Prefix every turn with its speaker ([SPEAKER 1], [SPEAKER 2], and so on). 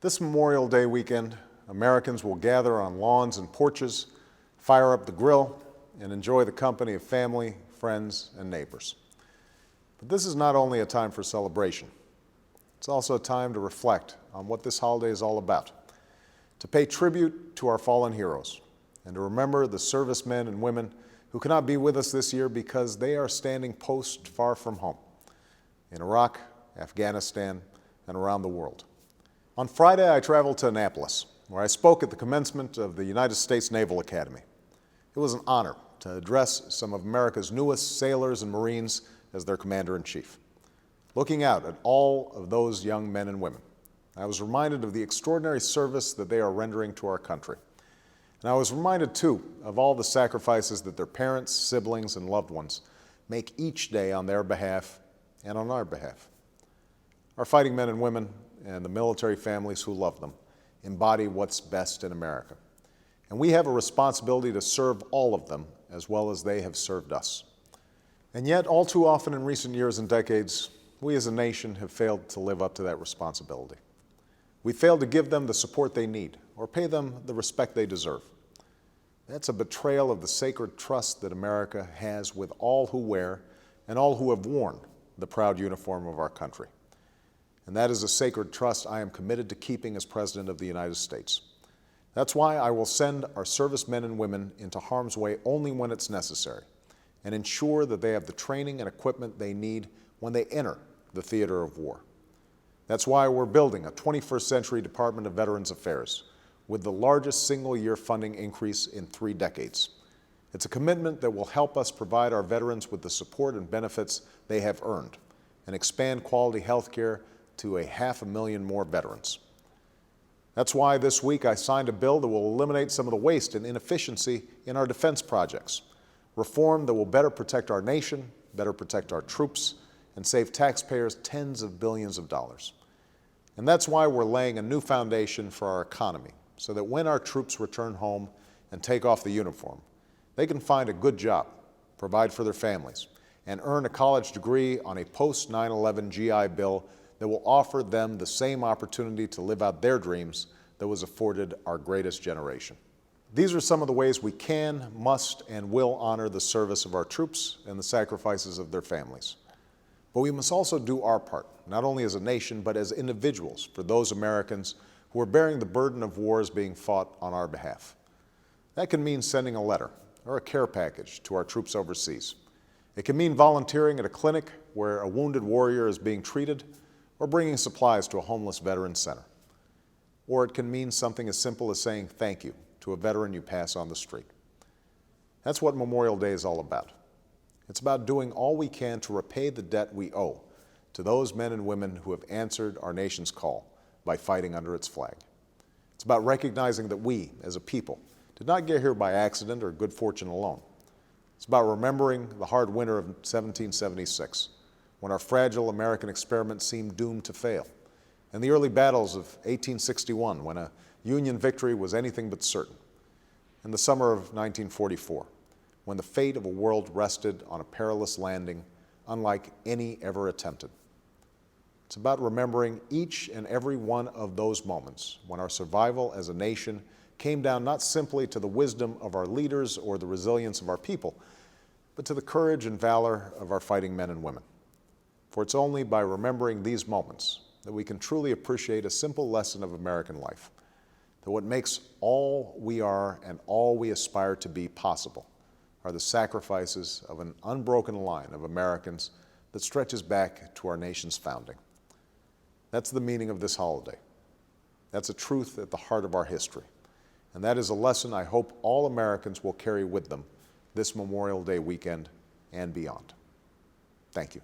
[SPEAKER 1] This Memorial Day weekend, Americans will gather on lawns and porches, fire up the grill, and enjoy the company of family, friends, and neighbors. But this is not only a time for celebration. It's also a time to reflect on what this holiday is all about, to pay tribute to our fallen heroes, and to remember the servicemen and women who cannot be with us this year because they are standing post far from home, in Iraq, Afghanistan, and around the world. On Friday, I traveled to Annapolis, where I spoke at the commencement of the United States Naval Academy. It was an honor to address some of America's newest sailors and Marines as their commander-in-chief. Looking out at all of those young men and women, I was reminded of the extraordinary service that they are rendering to our country. And I was reminded, too, of all the sacrifices that their parents, siblings, and loved ones make each day on their behalf and on our behalf. Our fighting men and women and the military families who love them embody what's best in America. And we have a responsibility to serve all of them as well as they have served us. And yet, all too often in recent years and decades, we as a nation have failed to live up to that responsibility. We failed to give them the support they need or pay them the respect they deserve. That's a betrayal of the sacred trust that America has with all who wear and all who have worn the proud uniform of our country. And that is a sacred trust I am committed to keeping as President of the United States. That's why I will send our servicemen and women into harm's way only when it's necessary and ensure that they have the training and equipment they need when they enter the theater of war. That's why we're building a 21st Century Department of Veterans Affairs with the largest single-year funding increase in 3 decades. It's a commitment that will help us provide our veterans with the support and benefits they have earned and expand quality health care to 500,000 more veterans. That's why this week I signed a bill that will eliminate some of the waste and inefficiency in our defense projects, reform that will better protect our nation, better protect our troops, and save taxpayers tens of billions of dollars. And that's why we're laying a new foundation for our economy, so that when our troops return home and take off the uniform, they can find a good job, provide for their families, and earn a college degree on a post-9/11 GI Bill that will offer them the same opportunity to live out their dreams that was afforded our greatest generation. These are some of the ways we can, must, and will honor the service of our troops and the sacrifices of their families. But we must also do our part, not only as a nation, but as individuals, for those Americans who are bearing the burden of wars being fought on our behalf. That can mean sending a letter or a care package to our troops overseas. It can mean volunteering at a clinic where a wounded warrior is being treated, or bringing supplies to a homeless veterans center. Or it can mean something as simple as saying thank you to a veteran you pass on the street. That's what Memorial Day is all about. It's about doing all we can to repay the debt we owe to those men and women who have answered our nation's call by fighting under its flag. It's about recognizing that we, as a people, did not get here by accident or good fortune alone. It's about remembering the hard winter of 1776, when our fragile American experiment seemed doomed to fail, and the early battles of 1861, when a Union victory was anything but certain, and the summer of 1944, when the fate of a world rested on a perilous landing unlike any ever attempted. It's about remembering each and every one of those moments when our survival as a nation came down not simply to the wisdom of our leaders or the resilience of our people, but to the courage and valor of our fighting men and women. For it's only by remembering these moments that we can truly appreciate a simple lesson of American life, that what makes all we are and all we aspire to be possible are the sacrifices of an unbroken line of Americans that stretches back to our nation's founding. That's the meaning of this holiday. That's a truth at the heart of our history. And that is a lesson I hope all Americans will carry with them this Memorial Day weekend and beyond. Thank you.